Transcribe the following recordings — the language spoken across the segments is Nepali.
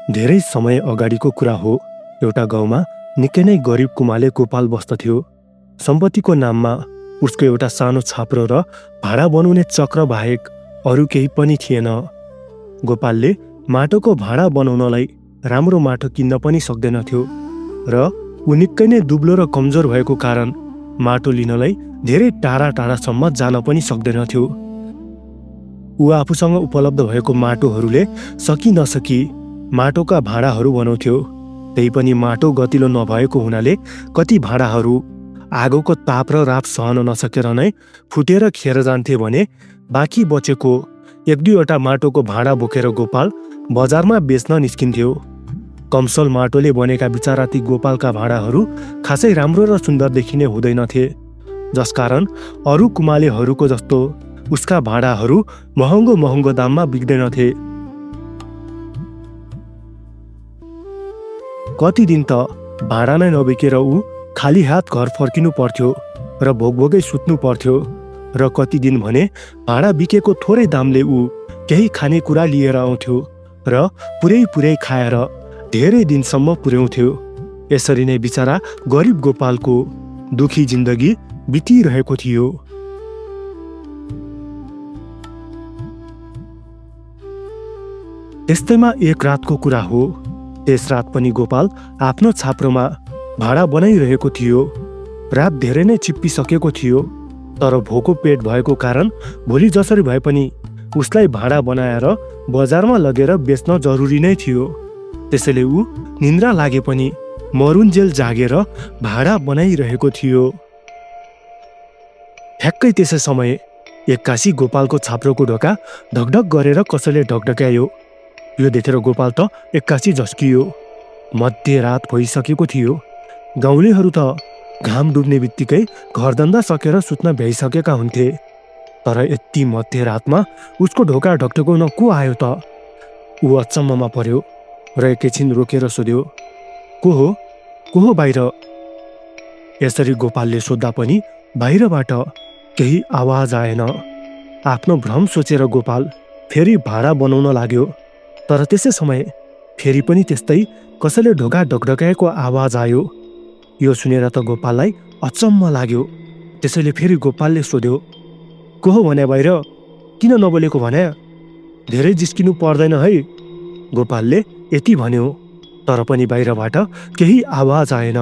धेरै समय अगाडिको कुरा हो। एउटा गाउँमा निकै नै गरिब कुमाले गोपाल बस्दथ्यो। सम्पत्तिको नाममा उसको एउटा सानो छाप्रो र भाडा बनाउने चक्र बाहेक अरू केही पनि थिएन। गोपालले माटोको भाडा बनाउनलाई राम्रो माटो किन्न पनि सक्दैनथ्यो र ऊ निकै नै दुब्लो र कमजोर भएको कारण माटो लिनलाई धेरै टाढा टाढासम्म जान पनि सक्दैनथ्यो। ऊ आफूसँग उपलब्ध भएको माटोहरूले सकि नसकी माटोका भाँडाहरू बनाउँथ्यो। त्यही पनि माटो गतिलो नभएको हुनाले कति भाँडाहरू आगोको ताप र राप सहन नसकेर नै फुटेर खेर जान्थे भने बाँकी बचेको एक दुईवटा माटोको भाँडा बोकेर गोपाल बजारमा बेच्न निस्किन्थ्यो। कमसल माटोले बनेका बिचरा ती गोपालका भाँडाहरू खासै राम्रो र सुन्दर देखिने हुँदैनथे, जसकारण अरू कुमालेहरूको जस्तो उसका भाँडाहरू महँगो महँगो दाममा बिक्दैनथे। कति दिन त भाँडा नै नबिकेर ऊ खाली हात घर फर्किनु पर्थ्यो र भोकभोकै सुत्नु पर्थ्यो। र कति दिन भने भाँडा बिकेको थोरै दामले ऊ केही खानेकुरा लिएर आउँथ्यो र पुरै खाएर धेरै दिनसम्म पुर्याउँथ्यो। यसरी नै बिचरा गरिब गोपालको दुखी जिन्दगी बितिरहेको थियो। त्यस्तैमा एक रातको कुरा हो। त्यस रात पनि गोपाल आफ्नो छाप्रोमा भाँडा बनाइरहेको थियो। रात धेरै नै चिप्पिसकेको थियो, तर भोको पेट भएको कारण भोलि जसरी भए पनि उसलाई भाँडा बनाएर बजारमा लगेर बेच्न जरुरी नै थियो। त्यसैले ऊ निन्द्रा लागे पनि मरुन्जेल जागेर भाँडा बनाइरहेको थियो। ठ्याक्कै त्यसै समय एक्कासी गोपालको छाप्रोको ढोका ढकढक गरेर कसैले ढकढक्यायो। यो देखेर गोपाल त एक्कासी झस्कियो। मध्यरात भइसकेको थियो। गाउँलेहरू त घाम डुब्ने बित्तिकै घरधन्दा सकेर सुत्न भ्याइसकेका हुन्थे। तर यति मध्यरातमा उसको ढोका ढकढकाउन को आयो त? ऊ अचम्ममा पर्यो र एकैछिन रोकेर सोध्यो, को हो बाहिर? यसरी गोपालले सोद्धा पनि बाहिरबाट केही आवाज आएन। आफ्नो भ्रम सोचेर गोपाल फेरि भाँडा बनाउन लाग्यो। तर त्यसै समय फेरि पनि त्यस्तै कसैले ढोका ढकढकाएको आवाज आयो। यो सुनेर त गोपाललाई अचम्म लाग्यो। त्यसैले फेरि गोपालले सोध्यो, को हो भने बाहिर? किन नबोलेको भने? धेरै जिस्किनु पर्दैन है। गोपालले यति भन्यो, तर पनि बाहिरबाट केही आवाज आएन।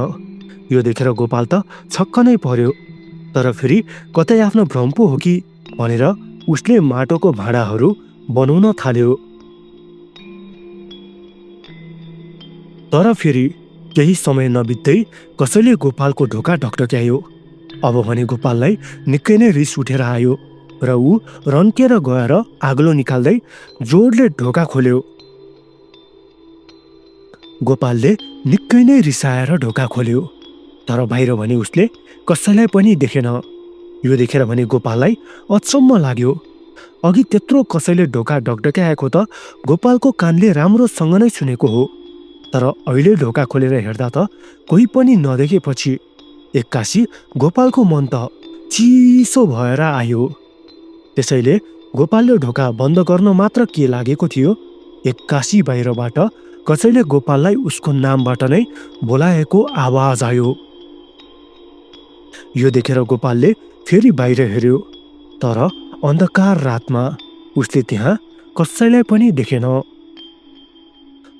यो देखेर गोपाल त छक्क नै पर्यो। तर फेरि कतै आफ्नो भ्रम पो हो कि भनेर उसले माटोको भाँडाहरू बनाउन थाल्यो। तर फेरि केही समय नबित्दै कसैले गोपालको ढोका ढकढक्यायो। अब भने गोपाललाई निकै नै रिस उठेर आयो र ऊ रन्केर गएर आगलो निकाल्दै जोडले ढोका खोल्यो। गोपालले निकै नै रिसाएर ढोका खोल्यो, तर बाहिर भने उसले कसैलाई पनि देखेन। यो देखेर भने गोपाललाई अचम्म लाग्यो। अघि त्यत्रो कसैले ढोका ढकढक्याएको त गोपालको कानले राम्रोसँग नै सुनेको हो, तर अहिले ढोका खोलेर हेर्दा त कोही पनि नदेखेपछि एक्कासी गोपालको मन त चिसो भएर आयो। त्यसैले गोपालले ढोका बन्द गर्न मात्र के लागेको थियो, एक्कासी बाहिरबाट कसैले गोपाललाई उसको नामबाट नै बोलाएको आवाज आयो। यो देखेर गोपालले फेरि बाहिर हेर्यो, तर अन्धकार रातमा उसले त्यहाँ कसैलाई पनि देखेन।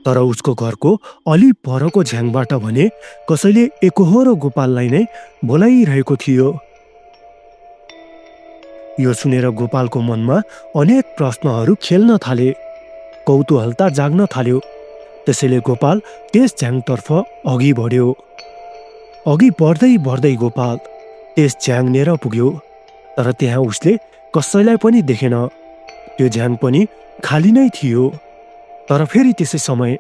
तर उसको घरको अलि परको झ्याङबाट भने कसैले एकहोरो गोपाललाई नै बोलाइरहेको थियो। यो सुनेर गोपालको मनमा अनेक प्रश्नहरू खेल्न थाले, कौतूहलता जाग्न थाल्यो। त्यसैले गोपाल त्यस झ्याङतर्फ अघि बढ्यो। अघि बढ्दै गोपाल त्यस झ्याङनेर पुग्यो, तर त्यहाँ उसले कसैलाई पनि देखेन। त्यो झ्याङ पनि खाली नै थियो। तर फेरि त्यसै समय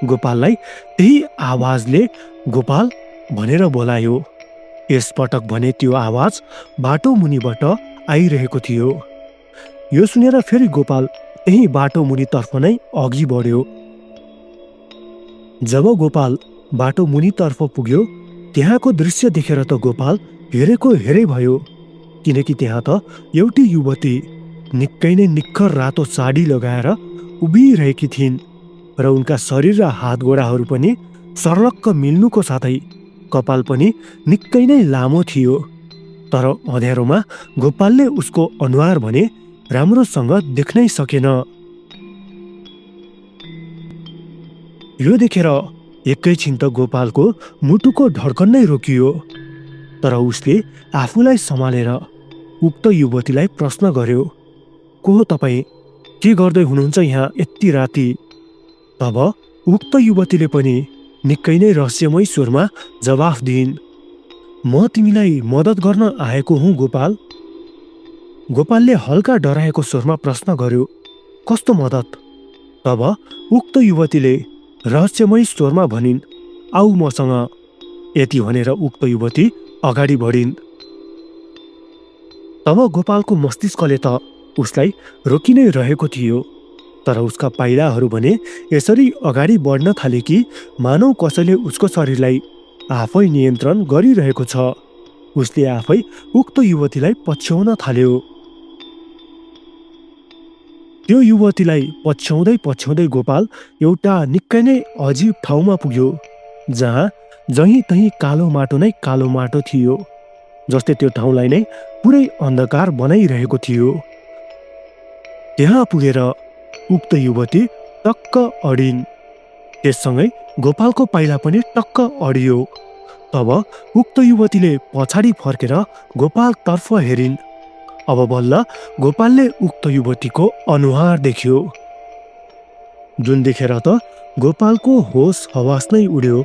गोपाललाई त्यही आवाजले गोपाल भनेर बोलायो। यसपटक भने त्यो आवाज बाटो मुनिबाट आइरहेको थियो। यो सुनेर फेरि गोपाल त्यही बाटो मुनितर्फ नै अघि बढ्यो। जब गोपाल बाटो मुनितर्फ पुग्यो, त्यहाँको दृश्य देखेर त गोपाल हेरेको हेरै भयो, किनकि त्यहाँ त एउटी युवती निकै नै निक्खर रातो साडी लगाएर उभिरहेकी थिइन्। र उनका शरीर र हात गोडाहरू पनि सर्लक्क मिल्नुको साथै कपाल पनि निकै नै लामो थियो। तर अँध्यारोमा गोपालले उसको अनुहार भने राम्रोसँग देख्नै सकेन। यो देखेर एकैछिन त गोपालको मुटुको धड्कन नै रोकियो। तर उसले आफूलाई सम्हालेर उक्त युवतीलाई प्रश्न गर्यो, को हो तपाईँ? के गर्दै हुनुहुन्छ यहाँ यति राति? तब उक्त युवतीले पनि निकै नै रहस्यमय स्वरमा जवाफ दिइन्, म तिमीलाई मद्दत गर्न आएको हुँ गोपाल। गोपालले हल्का डराएको स्वरमा प्रश्न गर्यो, कस्तो मद्दत? तब उक्त युवतीले रहस्यमय स्वरमा भनिन्, आऊ मसँग। यति भनेर उक्त युवती अगाडि बढिन्। तब गोपालको मस्तिष्कले त उसलाई रोकि नै रहेको थियो, तर उसका पाइलाहरू भने यसरी अगाडि बढ्न थाले कि मानव कसैले उसको शरीरलाई आफै नियन्त्रण गरिरहेको छ। उसले आफै उक्त युवतीलाई पछ्याउन थाल्यो। त्यो युवतीलाई पछ्याउँदै पछ्याउँदै गोपाल एउटा निकै नै अजीब ठाउँमा पुग्यो, जहाँ जहीँ तहीँ कालो माटो नै कालो माटो थियो, जस्तै त्यो ठाउँलाई नै पुरै अन्धकार बनाइरहेको थियो। त्यहाँ पुगेर उक्त युवती टक्क अडिन्। त्यससँगै गोपालको पाइला पनि टक्क अडियो। तब उक्त युवतीले पछाडि फर्केर गोपालतर्फ हेरिन्। अब बल्ल गोपालले उक्त युवतीको अनुहार देख्यो, जुन देखेर त गोपालको होस हवास नै उड्यो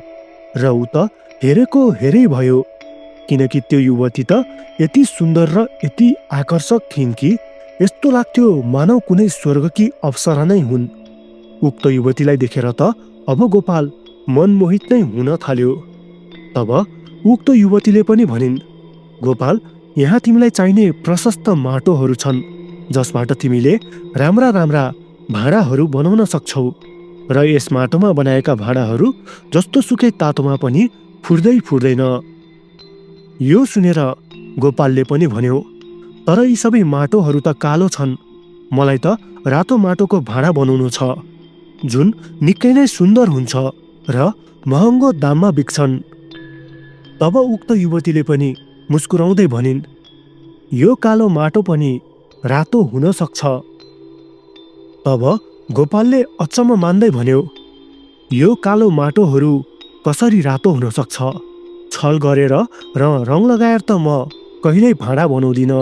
र ऊ त हेरेको हेरै भयो, किनकि त्यो युवती त यति सुन्दर र यति आकर्षक थिइन् कि यस्तो लाग्थ्यो मानव कुनै स्वर्गकी अप्सरा नै हुन्। उक्त युवतीलाई देखेर त अब गोपाल मनमोहित नै हुन थाल्यो। तब उक्त युवतीले पनि भनिन्, गोपाल, यहाँ तिमीलाई चाहिने प्रशस्त माटोहरू छन्, जसबाट तिमीले राम्रा राम्रा भाँडाहरू बनाउन सक्छौ, र यस माटोमा बनाएका भाँडाहरू जस्तो सुकै तातोमा पनि फुट्दै फुट्दैन। यो सुनेर गोपालले पनि भन्यो, तर यी सबै माटोहरू त कालो छन्, मलाई त रातो माटोको भाँडा बनाउनु छ, जुन निकै नै सुन्दर हुन्छ र महँगो दाममा बिक्छन्। तब उक्त युवतीले पनि मुस्कुराउँदै भनिन्, यो कालो माटो पनि रातो हुन सक्छ। तब गोपालले अचम्म मान्दै भन्यो, यो कालो माटोहरू कसरी रातो हुन सक्छ? छल गरेर र रङ लगाएर त म कहिल्यै भाँडा बनाउँदिन।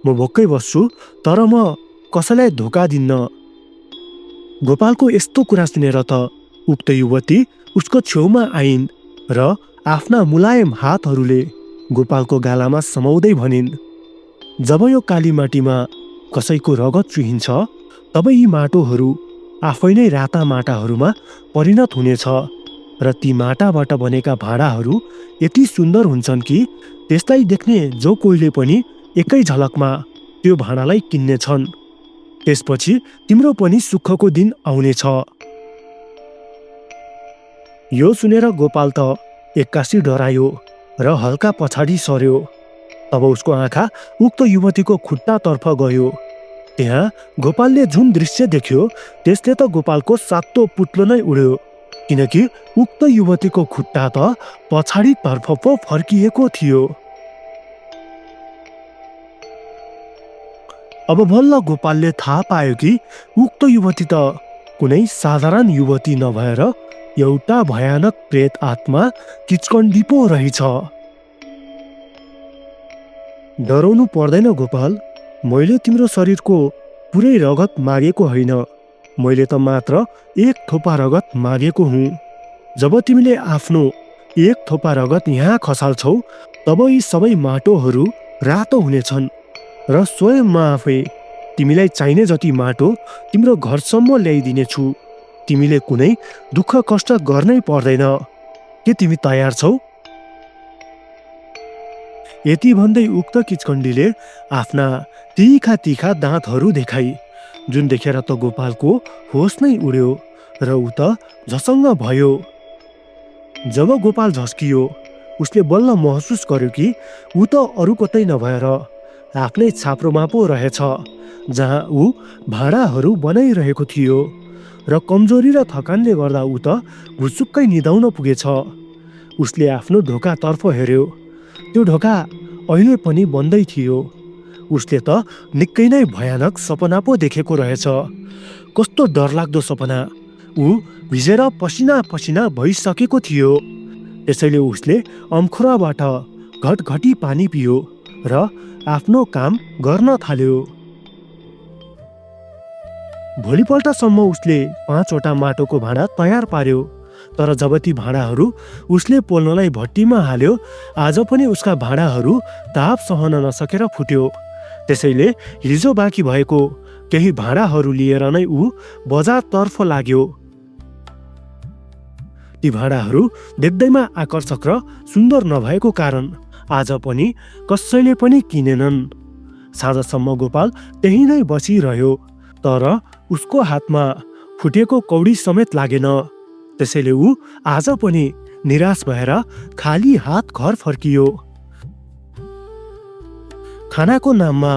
म भोक्कै बस्छु, तर म कसैलाई धोका दिन्न। गोपालको यस्तो कुरा सुनेर त उक्त युवती उसको छेउमा आइन् र आफ्ना मुलायम हातहरूले गोपालको गालामा समाउँदै भनिन्, जब यो काली माटीमा कसैको रगत चुहिन्छ, तब यी माटोहरू आफै नै राता माटाहरूमा परिणत हुनेछ, र ती माटाबाट बनेका भाँडाहरू यति सुन्दर हुन्छन् कि त्यसलाई देख्ने जो कोहीले पनि एकै झलकमा त्यो भाँडालाई किन्नेछन्। त्यसपछि तिम्रो पनि सुखको दिन आउनेछ। यो सुनेर गोपाल त एक्कासी डरायो र हल्का पछाडि सर्यो। तब उसको आँखा उक्त युवतीको खुट्टातर्फ गयो। त्यहाँ गोपालले जुन दृश्य देख्यो त्यसले त गोपालको सातो पुत्लो नै उड्यो, किनकि उक्त युवतीको खुट्टा त पछाडितर्फ पो फर्किएको थियो। अब बल्ल गोपालले थाहा पायो कि उक्त युवती त कुनै साधारण युवती नभएर एउटा भयानक प्रेत आत्मा किचकण्डी पो रहेछ। डराउनु पर्दैन गोपाल, मैले तिम्रो शरीरको पुरै रगत मागेको होइन, मैले त मात्र एक थोपा रगत मागेको हुँ। जब तिमीले आफ्नो एक थोपा रगत यहाँ खसाल्छौ, तब यी सबै माटोहरू रातो हुनेछन्, र स्वयं म आफै तिमीलाई चाहिने जति माटो तिम्रो घरसम्म ल्याइदिनेछु। तिमीले कुनै दुःख कष्ट गर्नै पर्दैन। के तिमी तयार छौ? यति भन्दै उक्त किचकण्डीले आफ्ना तीखा तीखा दाँतहरू देखाई, जुन देखेर त गोपालको होस नै उड्यो र ऊ त झसङ्ग भयो। जब गोपाल झस्कियो, उसले बल्ल महसुस गर्यो कि ऊ त अरू कतै नभएर आफ्नै छाप्रोमा पो रहेछ, जहाँ ऊ भाँडाहरू बनाइरहेको थियो। र कमजोरी र थकानले गर्दा ऊ त भुसुक्कै निदाउन पुगेछ। उसले आफ्नो ढोकातर्फ हेऱ्यो। त्यो ढोका अहिले पनि बन्दै थियो। उसले त निकै नै भयानक सपना पो देखेको रहेछ। कस्तो डरलाग्दो सपना! ऊ भिजेर पसिना पसिना भइसकेको थियो। त्यसैले उसले अम्खुराबाट घटघटी पानी पियो र आफ्नो काम गर्न थाल्यो। भोलिपल्टसम्म उसले 5वटा माटोको भाँडा तयार पार्यो। तर जब ती भाँडाहरू उसले पोल्नलाई भट्टीमा हाल्यो, आज पनि उसका भाँडाहरू ताप सहन नसकेर फुट्यो। त्यसैले हिजो बाँकी भएको केही भाँडाहरू लिएर नै ऊ बजारतर्फ लाग्यो। ती भाँडाहरू देख्दैमा आकर्षक र सुन्दर नभएको कारण आज पनि कसैले पनि किनेनन्। साँझसम्म गोपाल त्यही नै बसिरह्यो, तर उसको हातमा फुटेको कौडी समेत लागेन। त्यसैले ऊ आज पनि निराश भएर खाली हात घर फर्कियो। खानाको नाममा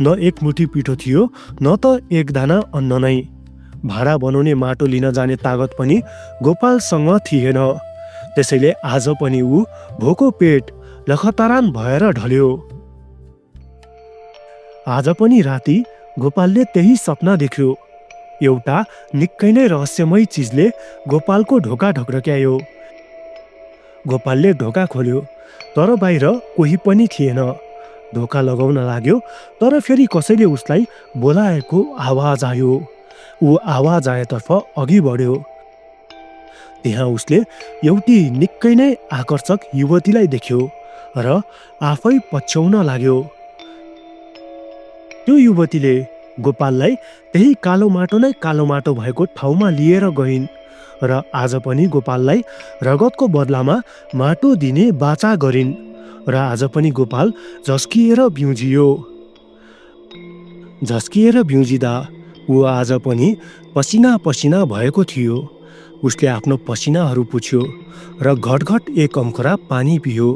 न एक मुठी पिठो थियो, न त एक दाना अन्न नै। भाँडा बनाउने माटो लिन जाने तागत पनि गोपालसँग थिएन। त्यसैले आज पनि ऊ भोको पेट लखतरान भएर ढल्यो। आज पनि राति गोपालले त्यही सपना देख्यो। एउटा निकै नै रहस्यमय चिजले गोपालको ढोका ढकढक्यायो। गोपालले ढोका खोल्यो, तर बाहिर कोही पनि थिएन। ढोका लगाउन लाग्यो, तर फेरि कसैले उसलाई बोलाएको आवाज आयो। ऊ आवाज आएतर्फ अघि बढ्यो। त्यहाँ उसले एउटी निकै नै आकर्षक युवतीलाई देख्यो र आफै पछ्याउन लाग्यो। त्यो युवतीले गोपाललाई त्यही कालो माटो भएको ठाउँमा लिएर गइन् र आज पनि गोपाललाई रगतको बदलामा माटो दिने बाचा गरिन् र आज पनि गोपाल झस्किएर बिउजिँदा ऊ आज पनि पसिना पसिना भएको थियो। उसले आफ्नो पसिनाहरू पुछ्यो र घटघट एक अम्खुरा पानी पियो।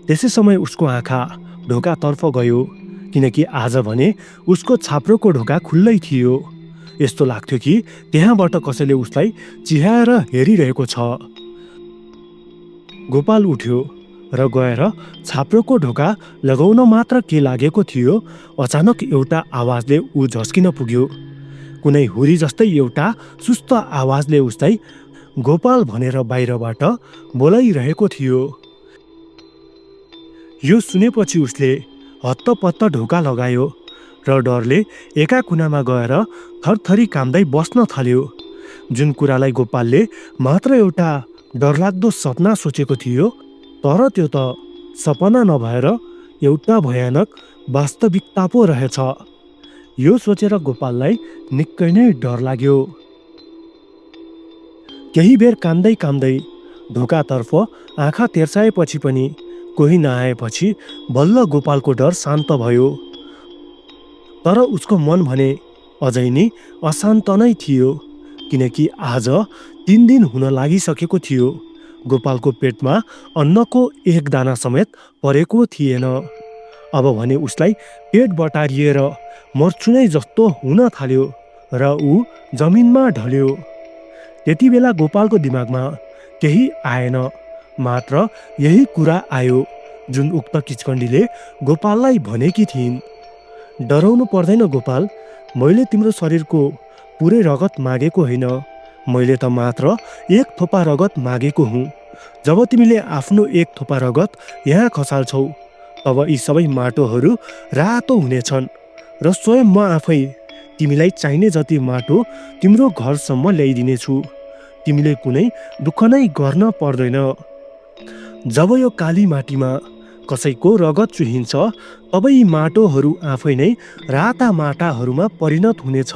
त्यसै समय उसको आँखा ढोकातर्फ गयो, किनकि आज भने उसको छाप्रोको ढोका खुल्लै थियो। यस्तो लाग्थ्यो कि त्यहाँबाट कसैले उसलाई चिहाएर हेरिरहेको छ। गोपाल उठ्यो र गएर छाप्रोको ढोका लगाउन मात्र के लागेको थियो, अचानक एउटा आवाजले ऊ झस्किन पुग्यो। कुनै हुरी जस्तै एउटा सुस्त आवाजले उसलाई गोपाल भनेर बाहिरबाट बोलाइरहेको थियो। यो सुनेपछि उसले हत्तपत्त ढोका लगायो र डरले एका कुनामा गएर थरथरी काम्दै बस्न थाल्यो। जुन कुरालाई गोपालले मात्र एउटा डरलाग्दो सपना सोचेको थियो, तर त्यो त सपना नभएर एउटा भयानक वास्तविकता पो रहेछ। यो सोचेर गोपाललाई निकै नै डर लाग्यो। केही बेर काम्दै काम्दै ढोकातर्फ आँखा तेर्साएपछि पनि कोही नआएपछि बल्ल गोपालको डर शान्त भयो। तर उसको मन भने अझै नै अशान्त नै थियो, किनकि आज 3 दिन हुन लागिसकेको थियो। गोपालको पेटमा अन्नको एक दाना समेत परेको थिएन। अब भने उसलाई पेट बटारिएर मर्छु नै जस्तो हुन थाल्यो र ऊ जमिनमा ढल्यो। त्यति बेला गोपालको दिमागमा केही आएन, मात्र यही कुरा आयो जुन उक्त किचकण्डीले गोपाललाई भनेकी थिइन्। डराउनु पर्दैन गोपाल, मैले तिम्रो शरीरको पुरै रगत मागेको होइन, मैले त मात्र एक थोपा रगत मागेको हुँ। जब तिमीले आफ्नो एक थोपा रगत यहाँ खसाल्छौ, तब यी सबै माटोहरू रातो हुनेछन् र स्वयं म आफै तिमीलाई चाहिने जति माटो तिम्रो घरसम्म ल्याइदिनेछु। तिमीले कुनै दुःख नै गर्न पर्दैन। जब यो काली माटीमा कसैको रगत चुहिन्छ, तब यी माटोहरू आफै नै राता माटाहरूमा परिणत हुनेछ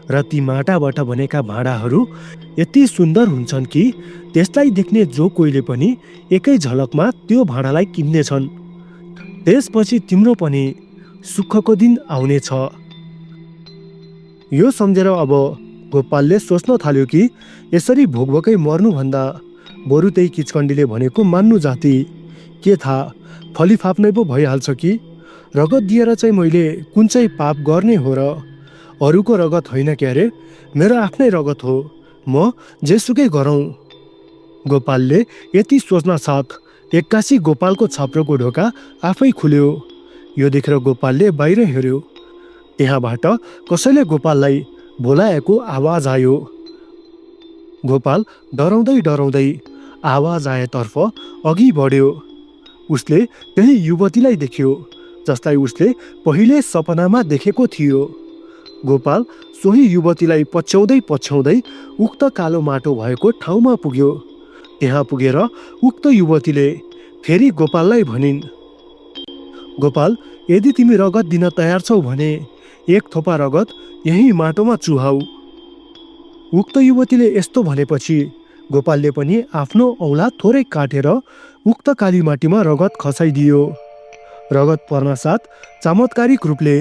र ती माटाबाट बनेका भाँडाहरू यति सुन्दर हुन्छन् कि त्यसलाई देख्ने जो कोहीले पनि एकै झलकमा त्यो भाँडालाई किन्नेछन्। त्यसपछि तिम्रो पनि सुखको दिन आउनेछ। यो सम्झेर अब गोपालले सोच्न थाल्यो कि यसरी भोकभोकै मर्नुभन्दा बरु त्यही किचकण्डीले भनेको मान्नु जाति। के थाहा, फलिफाप नै पो भइहाल्छ कि। रगत दिएर चाहिँ मैले कुन चाहिँ पाप गर्ने हो र? अरूको रगत होइन क्यारे, मेरो आफ्नै रगत हो, म जेसुकै गरौँ। गोपालले यति सोच्न साथ एक्कासी गोपालको छाप्रोको ढोका आफै खुल्यो। यो देखेर गोपालले बाहिर हेऱ्यो। त्यहाँबाट कसैले गोपाललाई बोलाएको आवाज आयो। गोपाल डराउँदै डराउँदै आवाज आएतर्फ अघि बढ्यो। उसले त्यही युवतीलाई देख्यो जसलाई उसले पहिले सपनामा देखेको थियो। गोपाल सोही युवतीलाई पछ्याउँदै पछ्याउँदै उक्त कालो माटो भएको ठाउँमा पुग्यो। त्यहाँ पुगेर उक्त युवतीले फेरि गोपाललाई भनिन्, गोपाल, यदि तिमी रगत दिन तयार छौ भने एक थोपा रगत यही माटोमा चुहाऊ। उक्त युवतीले यस्तो भनेपछि गोपालले पनि आफ्नो औँला थोरै काटेर उक्त काली माटीमा रगत खसाइदियो। रगत पर्न साथ चमत्कारिक रूपले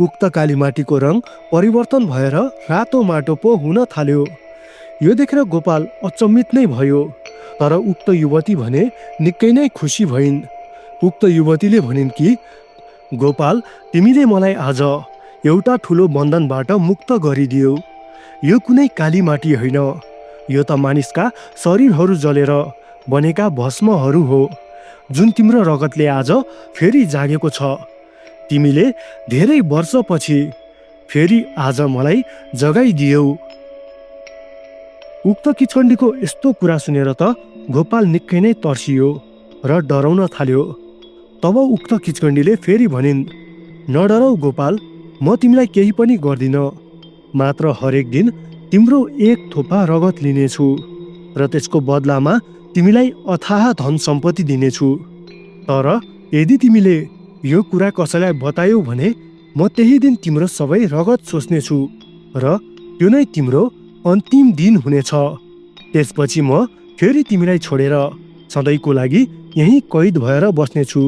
उक्त काली माटीको रङ परिवर्तन भएर रातो माटो पो हुन थाल्यो। यो देखेर गोपाल अचम्मित नै भयो, तर उक्त युवती भने निकै नै खुसी भइन्। उक्त युवतीले भनिन् कि गोपाल, तिमीले मलाई आज एउटा ठुलो बन्धनबाट मुक्त गरिदियो। यो कुनै काली माटी होइन, यो त मानिसका शरीरहरू जलेर बनेका भस्महरू हो, जुन तिम्रो रगतले आज फेरि जागेको छ। तिमीले धेरै वर्षपछि फेरि आज मलाई जगाइदियौ। उक्त किचकण्डीको यस्तो कुरा सुनेर त गोपाल निकै नै तर्सियो र डराउन थाल्यो। तब उक्त किचकण्डीले फेरि भनिन्, नडराउ गोपाल, म तिमीलाई केही पनि गर्दिन, मात्र हरेक दिन तिम्रो एक थोपा रगत लिनेछु र त्यसको बदलामा तिमीलाई अथाह धन सम्पत्ति दिनेछु। तर यदि तिमीले यो कुरा कसैलाई बतायौ भने म त्यही दिन तिम्रो सबै रगत सोच्नेछु र त्यो नै तिम्रो अन्तिम दिन हुनेछ। त्यसपछि म फेरि तिमीलाई छोडेर सधैँको लागि यहीँ कैद भएर बस्नेछु,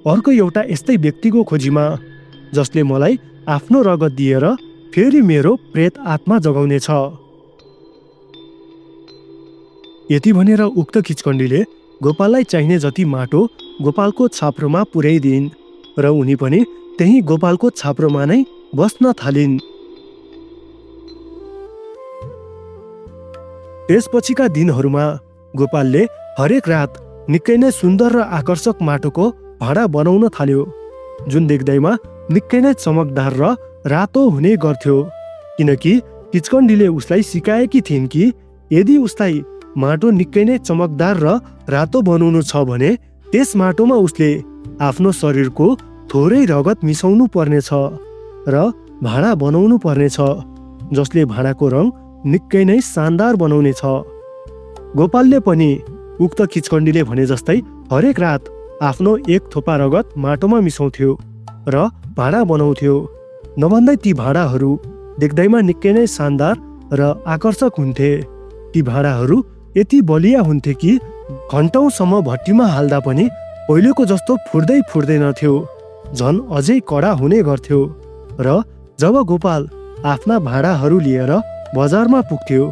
अर्को एउटा यस्तै व्यक्तिको खोजीमा जसले मलाई आफ्नो रगत दिएर फेरि मेरो प्रेत आत्मा जगाउनेछ। यति भनेर उक्त किचकण्डीले गोपाललाई चाहिने जति माटो गोपालको छाप्रोमा पुर्याइदिइन् र उनी पनि त्यही गोपालको छाप्रोमा नै बस्न थालिन्। त्यसपछिका दिनहरूमा गोपालले हरेक रात निकै नै सुन्दर र आकर्षक माटोको भाँडा बनाउन थाल्यो, जुन देख्दैमा निकै नै चमकदार र रातो हुने गर्थ्यो, किनकि किचकण्डीले उसलाई सिकाएकी थिइन् कि यदि उसलाई माटो निकै नै चमकदार र रातो बनाउनु छ भने त्यस माटोमा उसले आफ्नो शरीरको थोरै रगत मिसाउनु पर्नेछ र भाँडा बनाउनु पर्नेछ, जसले भाँडाको रङ निकै नै शानदार बनाउनेछ। गोपालले पनि उक्त किचकण्डीले भने जस्तै हरेक रात आफ्नो एक थोपा रगत माटोमा मिसाउँथ्यो र भाँडा बनाउँथ्यो। नभन्दै ती भाँडाहरू देख्दैमा निकै नै शानदार र आकर्षक हुन्थे। ती भाँडाहरू यति बलिया हुन्थे कि घन्टौँसम्म भट्टीमा हाल्दा पनि पहिलेको जस्तो फुट्दै फुट्दैनथ्यो, झन् अझै कडा हुने गर्थ्यो। र जब गोपाल आफ्ना भाँडाहरू लिएर बजारमा पुग्थ्यो,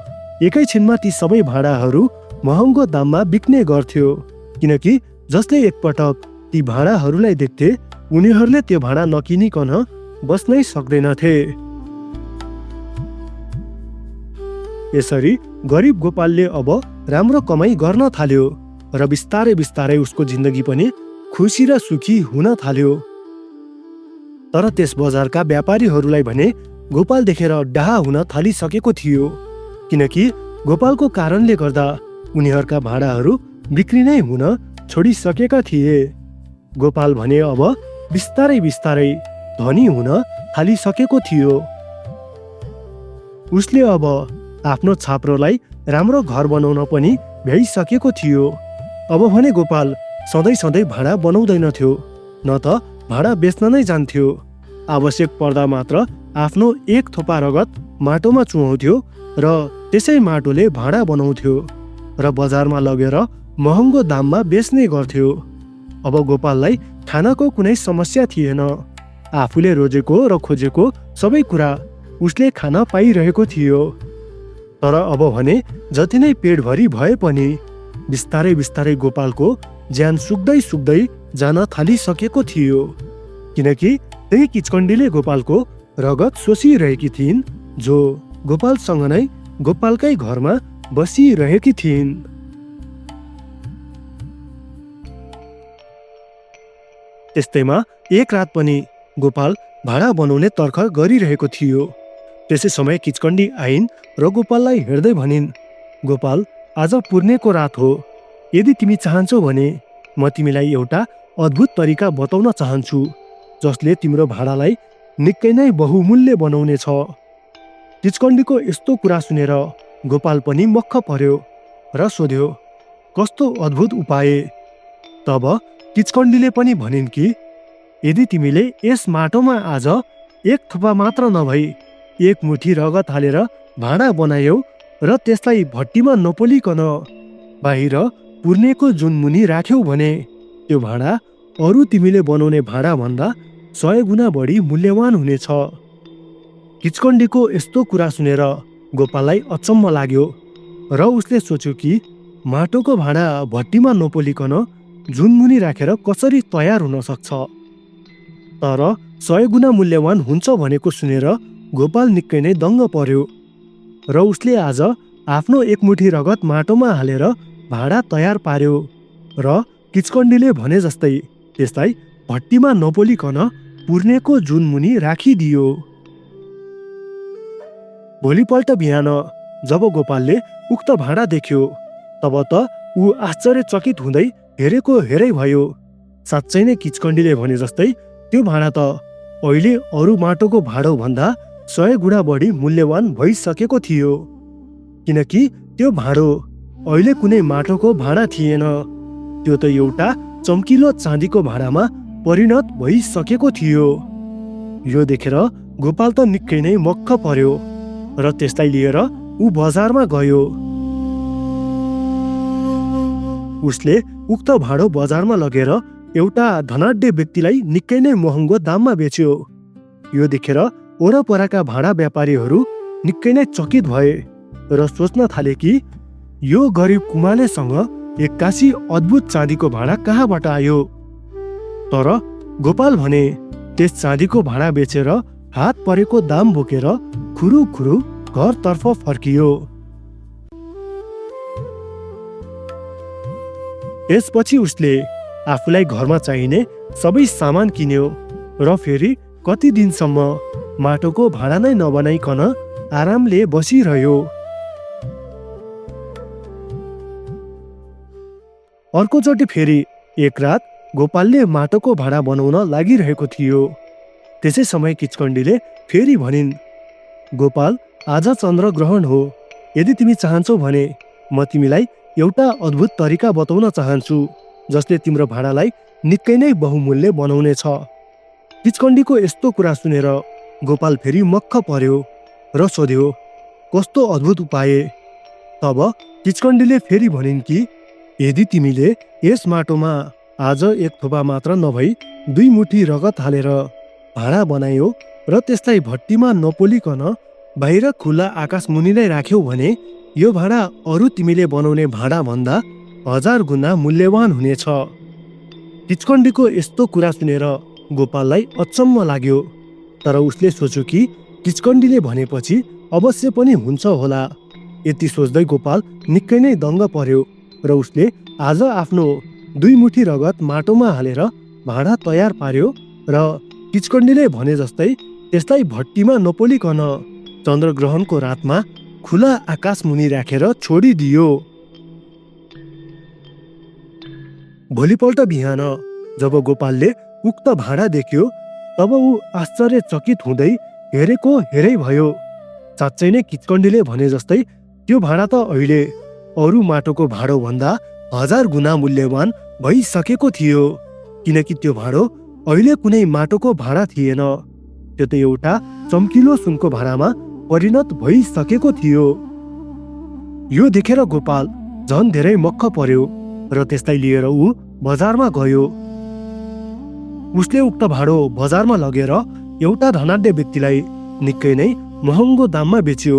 एकैछिनमा ती सबै भाँडाहरू महँगो दाममा बिक्ने गर्थ्यो, किनकि जसले एकपटक ती भाँडाहरूलाई देख्थे उनीहरूले त्यो भाँडा नकिनिकन बस्नै सक्दैनथे। यसरी गरिब गोपालले अब राम्रो कमाइ गर्न थाल्यो र बिस्तारै बिस्तारै उसको जिन्दगी पनि खुसी र सुखी हुन थाल्यो। तर त्यस बजारका व्यापारीहरूलाई भने गोपाल देखेर डाहा हुन थालिसकेको थियो, किनकि गोपालको कारणले गर्दा उनीहरूका भाँडाहरू बिक्री नै हुन छोडिसकेका थिए। गोपाल भने अब बिस्तारै बिस्तारै धनी हुन थालिसकेको थियो। उसले अब आफ्नो छाप्रोलाई राम्रो घर बनाउन पनि भ्याइसकेको थियो। अब भने गोपाल सधैँ सधैँ भाँडा बनाउँदैनथ्यो, न त भाँडा बेच्न नै जान्थ्यो। आवश्यक पर्दा मात्र आफ्नो एक थोपा रगत माटोमा चुहाउँथ्यो र त्यसै माटोले भाँडा बनाउँथ्यो र बजारमा लगेर महँगो दाममा बेच्ने गर्थ्यो। अब गोपाललाई खानको कुनै समस्या थिएन। आफूले रोजेको र खोजेको सबै कुरा उसले खान पाइरहेको थियो। तर अब भने जति नै पेटभरि भए पनि बिस्तारै बिस्तारै गोपालको ज्यान सुक्दै सुक्दै जान थालिसकेको थियो, किनकि त्यही किचकण्डीले गोपालको रगत सोसिरहेकी थिइन्, जो गोपालसँग नै गोपालकै घरमा बसिरहेकी थिइन्। त्यस्तैमा एक रात पनि गोपाल भाँडा बनाउने तर्खर गरिरहेको थियो। त्यसै समय किचकन्डी आइन् र गोपाललाई हेर्दै भनिन्, गोपाल, आज पूर्णेको रात हो। यदि तिमी चाहन्छौ भने म तिमीलाई एउटा अद्भुत तरिका बताउन चाहन्छु, जसले तिम्रो भाँडालाई निकै नै बहुमूल्य बनाउने छ। किचकन्डीको यस्तो कुरा सुनेर गोपाल पनि मक्ख पर्यो र सोध्यो, कस्तो अद्भुत उपाय? तब किचकन्डीले पनि भनिन् कि यदि तिमीले यस माटोमा आज एक थोपा मात्र नभई एक मुठी रगत हालेर भाँडा बनायौ र त्यसलाई भट्टीमा नपोलिकन बाहिर पूर्णेको जुन मुनि राख्यौ भने त्यो भाँडा अरू तिमीले बनाउने भाँडा भन्दा 100 गुणा बढी मूल्यवान हुनेछ। किचकन्डीको यस्तो कुरा सुनेर गोपाललाई अचम्म लाग्यो र उसले सोच्यो कि माटोको भाँडा भट्टीमा नपोलिकन जुन मुनि राखेर कसरी तयार हुन सक्छ। तर 100 गुणा मूल्यवान हुन्छ भनेको सुनेर गोपाल निकै नै दङ्ग पर्यो र उसले आज आफ्नो एक मुठी रगत माटोमा हालेर भाँडा तयार पार्यो र किचकन्डीले भने जस्तै त्यसलाई भट्टीमा नपोलिकन पूर्णेको जुन मुनि राखिदियो। भोलिपल्ट बिहान जब गोपालले उक्त भाँडा देख्यो, तब त ऊ आश्चर्यचकित हुँदै हेरेको हेरै भयो। साँच्चै नै किचकन्डीले भने जस्तै त्यो भाँडा त अहिले अरू माटोको भाँडो भन्दा 100 गुणा बढी मूल्यवान भइसकेको थियो, किनकि त्यो भाँडो अहिले कुनै माटोको भाँडा थिएन, त्यो त एउटा चम्किलो चाँदीको भाँडामा परिणत भइसकेको थियो। यो देखेर गोपाल त निकै नै मक्ख पर्यो र त्यसलाई लिएर ऊ बजारमा गयो। उसले उक्त भाँडो बजारमा लगेर एउटा धनाढ्य व्यक्तिलाई निकै नै महँगो दाममा बेच्यो। यो देखेर वरपरका भाँडा व्यापारीहरू निकै नै चकित भए र सोच्न थाले कि यो गरिब कुमालेसँग 81 अद्भुत चाँदीको भाँडा कहाँबाट आयो। तर गोपाल भने त्यस चाँदीको भाँडा बेचेर हात परेको दाम बोकेर खुरुखुरु घरतर्फ फर्कियो। यसपछि उसले आफूलाई घरमा चाहिने सबै सामान किन्यो र फेरि कति दिनसम्म माटोको भाँडा नै नबनाइकन आरामले बसिरह्यो। अर्कोचोटि फेरि एक रात गोपालले माटोको भाँडा बनाउन लागिरहेको थियो। त्यसै समय किचकन्डीले फेरि भनिन्, गोपाल, आज चन्द्रग्रहण हो। यदि तिमी चाहन्छौ भने म तिमीलाई एउटा अद्भुत तरिका बताउन चाहन्छु, जसले तिम्रो भाँडालाई निकै नै बहुमूल्य बनाउने छ। किचकन्डीको यस्तो कुरा सुनेर गोपाल फेरि मक्ख पर्यो र सोध्यो, कस्तो अद्भुत उपाय? तब किचकन्डीले फेरि भनिन् कि यदि तिमीले यस माटोमा आज एक थोपा मात्र नभई 2 मुठी रगत हालेर भाँडा बनायौ र त्यसलाई भट्टीमा नपोलिकन बाहिर खुला आकाश मुनि नै राख्यौ भने यो भाँडा अरू तिमीले बनाउने भाँडा भन्दा 1000 गुणा मूल्यवान हुनेछ। किचकन्डीको यस्तो कुरा सुनेर गोपाललाई अचम्म लाग्यो, तर उसले सोच्यो कि किचकन्डीले भनेपछि अवश्य पनि हुन्छ होला। यति सोच्दै गोपाल निकै नै दङ्ग पर्यो र उसले आज आफ्नो 2 मुठी रगत माटोमा हालेर भाँडा तयार पार्यो र किचकन्डीले भने जस्तै त्यसलाई भट्टीमा नपोलिकन चन्द्रग्रहणको रातमा खुला आकाश मुनि राखेर छोडिदियो। भोलिपल्ट बिहान जब गोपालले उक्त भाँडा देख्यो, तब ऊ आश्चर्यचकित हुँदै हेरेको हेरै भयो। साँच्चै नै किचकन्डीले भने जस्तै त्यो भाँडा त अहिले अरू माटोको भाँडो भन्दा 1000 गुणा मूल्यवान भइसकेको थियो, किनकि त्यो भाँडो अहिले कुनै माटोको भाँडा थिएन, त्यो त एउटा चम्किलो सुनको भाँडामा परिणत भइसकेको थियो। यो देखेर गोपाल झन् धेरै मक्ख पर्यो र त्यसलाई लिएर ऊ बजारमा गयो। उसले उक्त भाँडो बजारमा लगेर एउटा धनाढ्य व्यक्तिलाई निकै नै महँगो दाममा बेच्यो।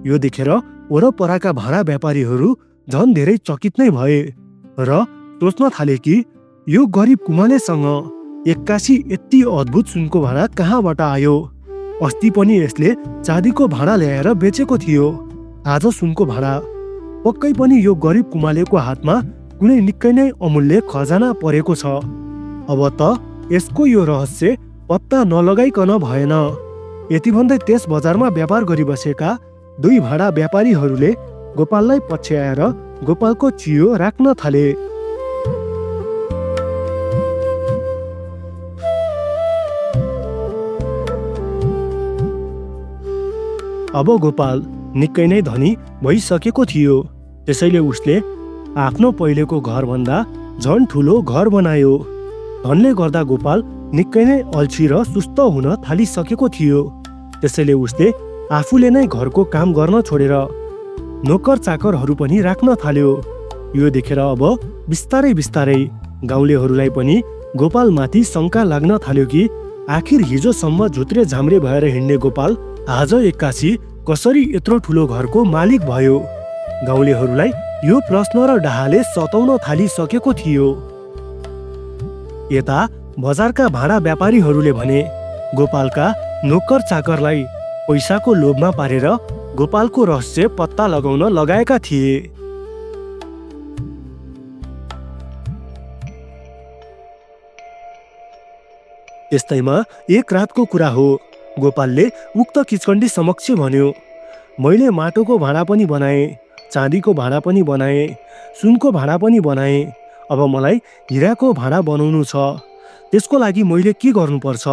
यो देखेर वरपरका भाँडा व्यापारीहरू झन् धेरै चकित नै भए र सोच्न थाले कि यो गरिब कुमालेसँग 81 यति अद्भुत सुनको भाँडा कहाँबाट आयो। अस्ति पनि यसले चाँदीको भाँडा ल्याएर बेचेको थियो, आज सुनको भाँडा। पक्कै पनि यो गरिब कुमालेको हातमा कुनै निकै नै अमूल्य खजाना परेको छ। अब त यसको यो रहस्य पत्ता नलगाइकन भएन। यति भन्दै त्यस बजारमा व्यापार गरिबसेका दुई भाँडा व्यापारीहरूले गोपाललाई पछ्याएर गोपालको चियो राख्न थाले। अब गोपाल निकै नै धनी भइसकेको थियो, त्यसैले उसले आफ्नो पहिलेको घरभन्दा झन् ठुलो घर बनायो। धनले गर्दा गोपाल निकै नै अल्छी र सुस्त हुन थालिसकेको थियो, त्यसैले उसले आफूले नै घरको काम गर्न छोडेर नोकर चाकरहरू पनि राख्न थाल्यो। यो देखेर अब बिस्तारै बिस्तारै गाउँलेहरूलाई पनि गोपालमाथि शङ्का लाग्न थाल्यो कि आखिर हिजोसम्म झुत्रे झाम्रे भएर हिँड्ने गोपाल आज एक्कासी कसरी यत्रो ठुलो घरको मालिक भयो। गाउँलेहरूलाई यो प्रश्न र डाहाले सताउन थालिसकेको थियो। यता बजारका भाँडा व्यापारीहरूले भने गोपालका नोकर चाकरलाई पैसाको लोभमा पारेर गोपालको रहस्य पत्ता लगाउन लगाएका थिए। यस्तैमा एक रातको कुरा हो। गोपालले उक्त किचकन्डी समक्ष भन्यो, मैले माटोको भाँडा पनि बनाएँ, चाँदीको भाँडा पनि बनाएँ, सुनको भाँडा पनि बनाएँ। अब मलाई हिराको भाँडा बनाउनु छ, त्यसको लागि मैले के गर्नुपर्छ?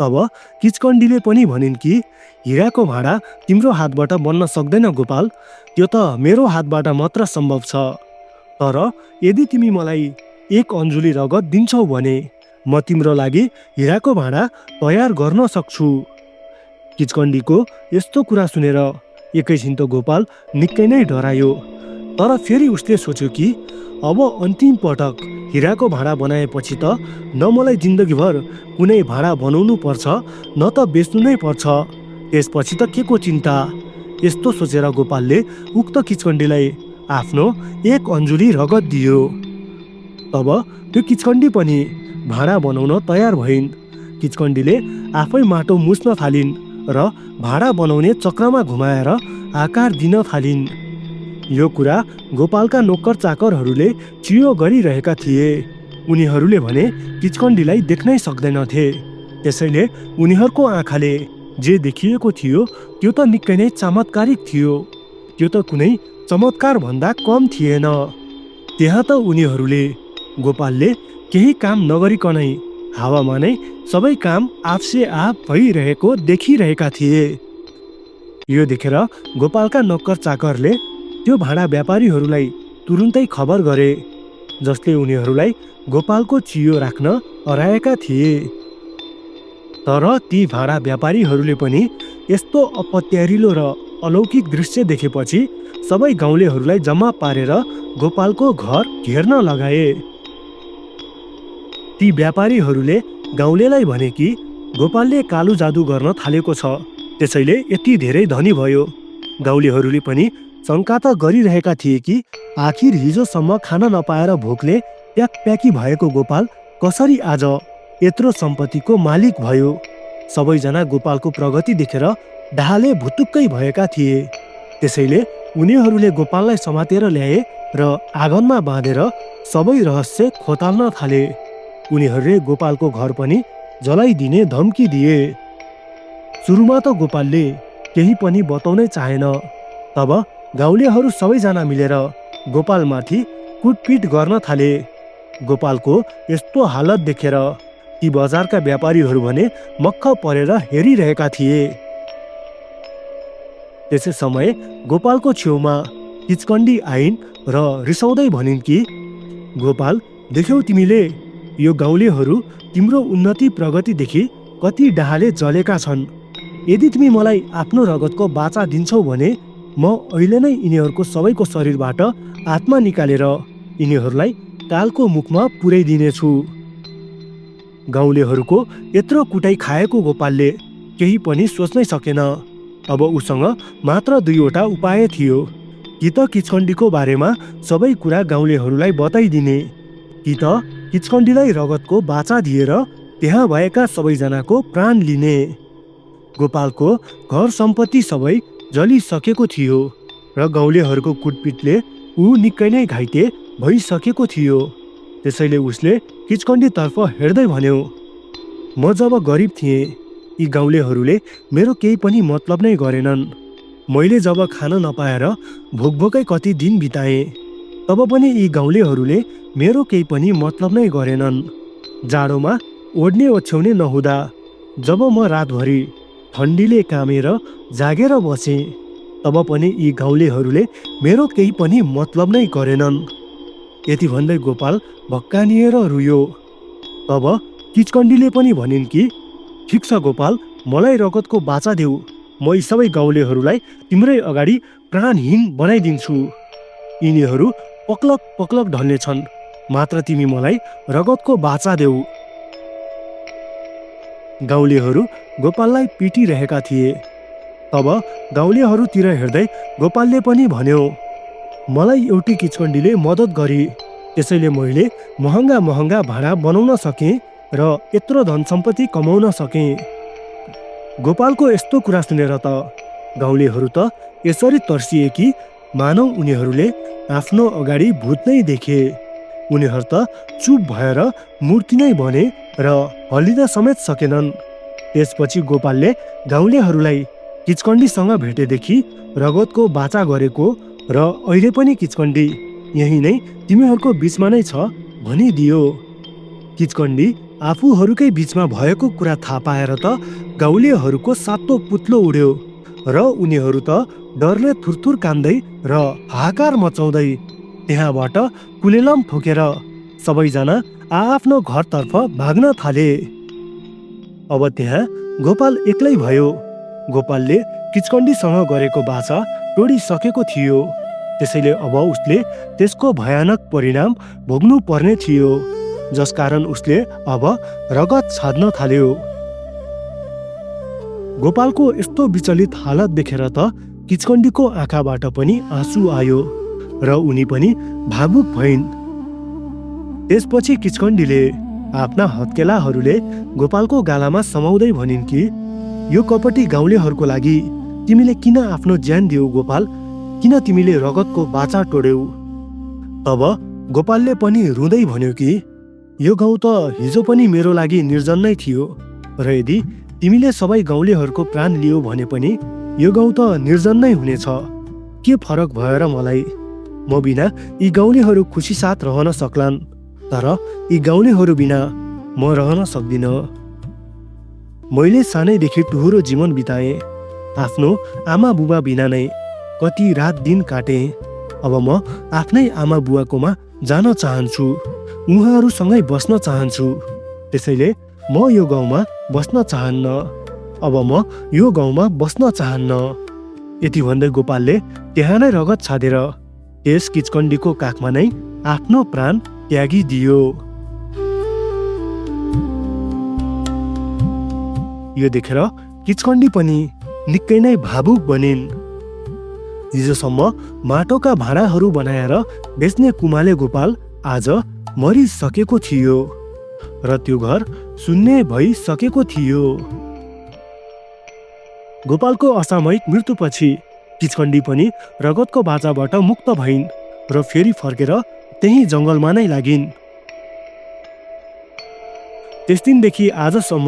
तब किचकन्डीले पनि भनिन् कि हिराको भाँडा तिम्रो हातबाट बन्न सक्दैन गोपाल, त्यो त मेरो हातबाट मात्र सम्भव छ। तर यदि तिमी मलाई एक अन्जुली रगत दिन्छौ भने म तिम्रो लागि हिराको भाँडा तयार गर्न सक्छु। किचकन्डीको यस्तो कुरा सुनेर एकैछिन त गोपाल निकै नै डरायो, तर फेरि उसले सोच्यो कि अब अन्तिम पटक हिराको भाँडा बनाएपछि त न मलाई जिन्दगीभर कुनै भाँडा बनाउनु पर्छ न त बेच्नु नै पर्छ, त्यसपछि त के को चिन्ता। यस्तो सोचेर गोपालले उक्त किचकन्डीलाई आफ्नो एक अन्जुली रगत दियो। तब त्यो किचकन्डी पनि भाँडा बनाउन तयार भइन्। किचकन्डीले आफै माटो मुछ्न थालिन् र भाँडा बनाउने चक्रमा घुमाएर आकार दिन थालिन्। यो कुरा गोपालका नोकर चाकरहरूले चियो गरिरहेका थिए। उनीहरूले भने किचकन्डीलाई देख्नै सक्दैनथे, त्यसैले उनीहरूको आँखाले जे देखिएको थियो त्यो त निकै नै चमत्कारिक थियो, त्यो त कुनै चमत्कार भन्दा कम थिएन। त्यहाँ त उनीहरूले गोपालले केही काम नगरिकनै हावामा नै सबै काम आफसे आफ भइरहेको देखिरहेका थिए। यो देखेर गोपालका नोकर चाकरले त्यो भाँडा व्यापारीहरूलाई तुरुन्तै खबर गरे, जसले उनीहरूलाई गोपालको चियो राख्न हराएका थिए। तर ती भाँडा व्यापारीहरूले पनि यस्तो अपत्यारिलो र अलौकिक दृश्य देखेपछि सबै गाउँलेहरूलाई जम्मा पारेर गोपालको घर घेर्न लगाए। ती व्यापारीहरूले गाउँलेलाई भने कि गोपालले कालो जादु गर्न थालेको छ, त्यसैले यति धेरै धनी भयो। गाउँलेहरूले पनि शङ्का त गरिरहेका थिए कि आखिर हिजोसम्म खान नपाएर भोकले प्याकप्याकी भएको गोपाल कसरी आज यत्रो सम्पत्तिको मालिक भयो। सबैजना गोपालको प्रगति देखेर डाहाले भुतुक्कै भएका थिए, त्यसैले उनीहरूले गोपाललाई समातेर ल्याए र आँगनमा बाँधेर सबै रहस्य खोताल्न थाले। उनीहरूले गोपालको घर पनि जलाइदिने धम्की दिए। सुरुमा त गोपालले केही पनि बताउनै चाहेन, तब गाउँलेहरू सबैजना मिलेर गोपालमाथि कुटपिट गर्न थाले। गोपालको यस्तो हालत देखेर ती बजारका व्यापारीहरू भने मक्ख परेर हेरिरहेका थिए। त्यसै समय गोपालको छेउमा किचकन्डी आइन् र रिसाउँदै भनिन् कि गोपाल, देख्यौ तिमीले, यो गाउँलेहरू तिम्रो उन्नति प्रगतिदेखि कति डाहाले जलेका छन्। यदि तिमी मलाई आफ्नो रगतको बाचा दिन्छौ भने म अहिले नै यिनीहरूको सबैको शरीरबाट आत्मा निकालेर यिनीहरूलाई कालको मुखमा पुर्याइदिनेछु। गाउँलेहरूको यत्रो कुटाइ खाएको गोपालले केही पनि सोच्नै सकेन। अब उसँग मात्र दुईवटा उपाय थियो, कि त किचकन्डीको बारेमा सबै कुरा गाउँलेहरूलाई बताइदिने, कि त किचकन्डीलाई रगतको बाचा दिएर त्यहाँ भएका सबैजनाको प्राण लिने। गोपालको घर सम्पत्ति सबै जलिसकेको थियो र गाउँलेहरूको कुटपिटले ऊ निकै नै घाइते भइसकेको थियो। त्यसैले उसले किचकन्डीतर्फ हेर्दै भन्यो, म जब गरिब थिएँ यी गाउँलेहरूले मेरो केही पनि मतलब नै गरेनन्। मैले जब खान नपाएर भोकभोकै कति दिन बिताएँ तब पनि यी गाउँलेहरूले मेरो केही पनि मतलब नै गरेनन्। जाडोमा ओढ्ने ओछ्याउने नहुँदा जब म रातभरि ठन्डीले कामेर जागेर बसेँ तब पनि यी गाउँलेहरूले मेरो केही पनि मतलब नै गरेनन्। यति भन्दै गोपाल भक्कानिएर रुयो। तब किचकन्डीले पनि भनिन् कि ठिक छ गोपाल, मलाई रगतको बाचा देऊ, म यी सबै गाउँलेहरूलाई तिम्रै अगाडि प्राणहीन बनाइदिन्छु। यिनीहरू पक्लक पक्लक ढल्नेछन्, मात्र तिमी मलाई रगतको बाचा देऊ। गाउँलेहरू गोपाललाई पिटिरहेका थिए। तब गाउँलेहरूतिर हेर्दै गोपालले पनि भन्यो, मलाई एउटी किचकन्डीले मद्दत गरी, त्यसैले मैले महँगा महँगा भाँडा बनाउन सकेँ र यत्रो धन सम्पत्ति कमाउन सकेँ। गोपालको यस्तो कुरा सुनेर त गाउँलेहरू त यसरी तर्सिए कि मानौ उनीहरूले आफ्नो अगाडि भूत नै देखे। उनीहरू त चुप भएर मूर्ति नै बने र हल्लिन समेत सकेनन्। त्यसपछि गोपालले गाउँलेहरूलाई किचकन्डीसँग भेटेदेखि रगतको बाचा गरेको र अहिले पनि किचकन्डी यही नै तिमीहरूको बिचमा नै छ भनिदियो। किचकन्डी आफूहरूकै बिचमा भएको कुरा थाहा पाएर त गाउँलेहरूको सातो पुत्लो उड्यो र उनीहरू त डरले थुरथुर कान्दै र हाहाकार मचाउँदै त्यहाँबाट कुलेलम ठोकेर सबैजना आआफ्नो घरतर्फ भाग्न थाले। अब त्यहाँ गोपाल एक्लै भयो। गोपालले किचकन्डीसँग गरेको बाचा तोडिसकेको थियो, त्यसैले अब उसले त्यसको भयानक परिणाम भोग्नु पर्ने थियो, जसकारण उसले अब रगत छाड्न थाल्यो। गोपालको यस्तो विचलित हालत देखेर त किचकन्डीको आँखाबाट पनि आँसु आयो र उनी पनि भावुक भइन्। त्यसपछि किचकन्डीले आफ्ना हत्केलाहरूले गोपालको गालामा समाउँदै भनिन् कि यो कपटी गाउँलेहरूको लागि तिमीले किन आफ्नो ज्यान दियौ गोपाल, किन तिमीले रगतको बाचा तोड्यौ। तब गोपालले पनि रुँदै भन्यो कि यो गाउँ त हिजो पनि मेरो लागि निर्जन नै थियो र यदि तिमीले सबै गाउँलेहरूको प्राण लियो भने पनि यो गाउँ त निर्जन नै हुनेछ। के फरक भयो र मलाई, म बिना यी गाउँलेहरू खुसी साथ रहन सक्लान्, तर यी गाउँलेहरू बिना म रहन सक्दिनँ। मैले सानैदेखि टुहुरो जीवन बिताएँ, आफ्नो आमा बुबा बिना नै कति रात दिन काटेँ। अब म आफ्नै आमा बुवाकोमा जान चाहन्छु, उहाँहरूसँगै बस्न चाहन्छु, त्यसैले म यो गाउँमा बस्न चाहन्न। अब म यो गाउँमा बस्न चाहन्न। यति भन्दै गोपालले त्यहाँ नै रगत छाडेर त्यस किचकन्डीको काखमा नै आफ्नो प्राण त्यागिदियो। यो देखेर किचकन्डी पनि निकै नै भावुक बनिन्। हिजोसम्म माटोका भाँडाहरू बनाएर बेच्ने कुमाले गोपाल आज मरिसकेको थियो र त्यो घर शून्य भइसकेको थियो। गोपालको असामयिक मृत्युपछि किचकन्डी पनि रगतको बाचाबाट मुक्त भइन् र फेरि फर्केर त्यही जङ्गलमा नै लागिन्। त्यस दिनदेखि आजसम्म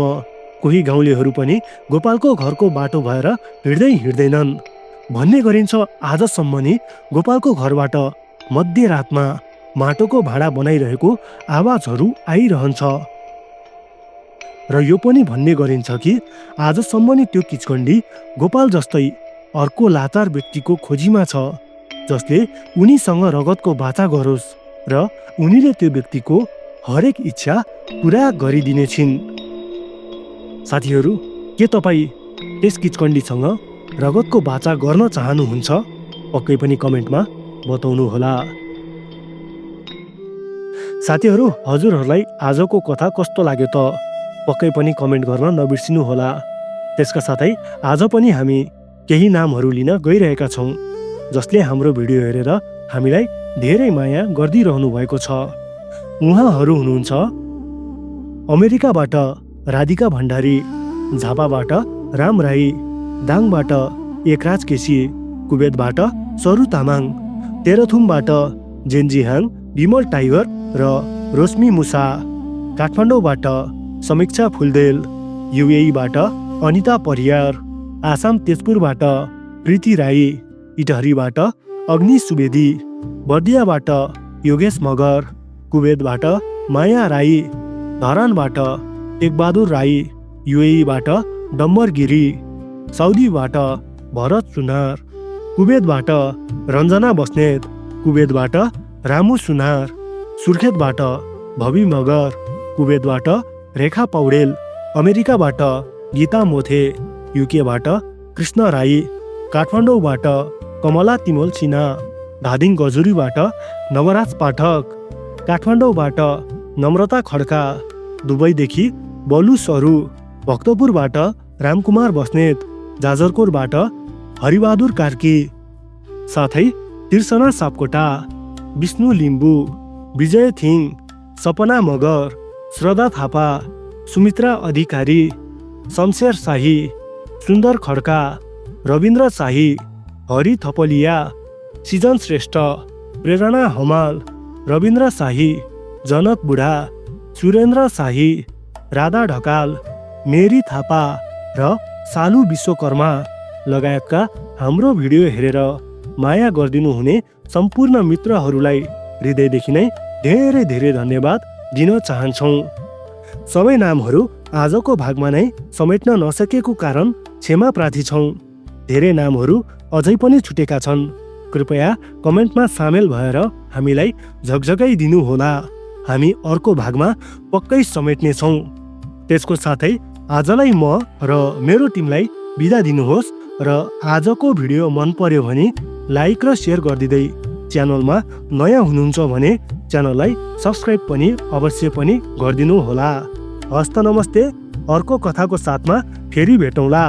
कोही गाउँलेहरू पनि गोपालको घरको बाटो भएर हिँड्दैनन्। भन्ने गरिन्छ आजसम्म नि गोपालको घरबाट मध्यरातमा माटोको भाँडा बनाइरहेको आवाजहरू आइरहन्छ र यो पनि भन्ने गरिन्छ कि आजसम्म नि त्यो किचकन्डी गोपाल जस्तै अर्को लाचार व्यक्तिको खोजीमा छ, जसले उनीसँग रगतको बाचा गरोस् र उनीले त्यो व्यक्तिको हरेक इच्छा पुरा गरिदिने छिन्। साथीहरू, के तपाईँ त्यस किचकन्डीसँग रगतको बाचा गर्न चाहनुहुन्छ? पक्कै पनि कमेन्टमा बताउनुहोला। साथीहरू, हजुरहरूलाई आजको कथा कस्तो लाग्यो त पक्कै पनि कमेन्ट गर्न नबिर्सिनुहोला। त्यसका साथै आज पनि हामी केही नामहरू लिन गइरहेका छौँ जसले हाम्रो भिडियो हेरेर हामीलाई धेरै माया गरिदिइरहनु भएको छ। उहाँहरू हुनुहुन्छ अमेरिकाबाट राधिका भण्डारी, झापाबाट राम राई, दाङबाट एकराज केसी, कुवेतबाट सरू तामाङ, तेह्रथुमबाट जेन्जिहाङ, विमल टाइगर र रोशमी मुसा, काठमाडौँबाट समीक्षा फुलदेल, युएईबाट अनिता परियार, आसाम तेजपुरबाट प्रीति राई, इटहरीबाट अग्नि सुवेदी, बर्दियाबाट योगेश मगर, कुवेतबाट माया राई, धरानबाट टेकबहादुर राई, युएईबाट डम्बर गिरी, साउदीबाट भरत सुनार, कुवेतबाट रञ्जना बस्नेत, कुवेतबाट रामु सुनार, सुर्खेतबाट भवि मगर, कुवेतबाट रेखा पौडेल, अमेरिकाबाट गीता मोथे, युकेबाट कृष्ण राई, काठमाडौँबाट कमला तिमोल सिन्हा, धादिङ गजुरीबाट नवराज पाठक, काठमाडौँबाट नम्रता खड्का, दुबईदेखि बलु सरू, भक्तपुरबाट रामकुमार बस्नेत, जाजरकोटबाट हरिबहादुर कार्की, साथै तिर्सना सापकोटा, विष्णु लिम्बू, विजय थिङ, सपना मगर, श्रद्धा थापा, सुमित्रा अधिकारी, शमशेर शाही, सुन्दर खड्का, रविन्द्र शाही, हरि थपलिया, सिजन श्रेष्ठ, प्रेरणा हमाल, रविन्द्र शाही, जनक बुढा, सुरेन्द्र शाही, राधा ढकाल, मेरी थापा र सालु विश्वकर्मा लगायतका हाम्रो भिडियो हेरेर माया गरिदिनु हुने सम्पूर्ण मित्रहरूलाई हृदयदेखि नै धेरै धेरै धन्यवाद दिन चाहन्छौँ। सबै नामहरू आजको भागमा नै समेट्न नसकेको कारण क्षमा प्रार्थी छौँ। धेरै नामहरू अझै पनि छुटेका छन्। कृपया कमेन्टमा सामेल भएर हामीलाई झकझकाइदिनु होला। हामी अर्को भागमा पक्कै समेट्नेछौँ। त्यसको साथै आजलाई म र मेरो टिमलाई बिदा दिनुहोस् र आजको भिडियो मन पर्यो भने लाइक र सेयर गरिदिँदै च्यानलमा नयाँ हुनुहुन्छ भने च्यानललाई सब्सक्राइब पनि अवश्य पनि गरिदिनु होला। हस्त नमस्ते। अर्को कथाको साथमा फेरि भेटौँला।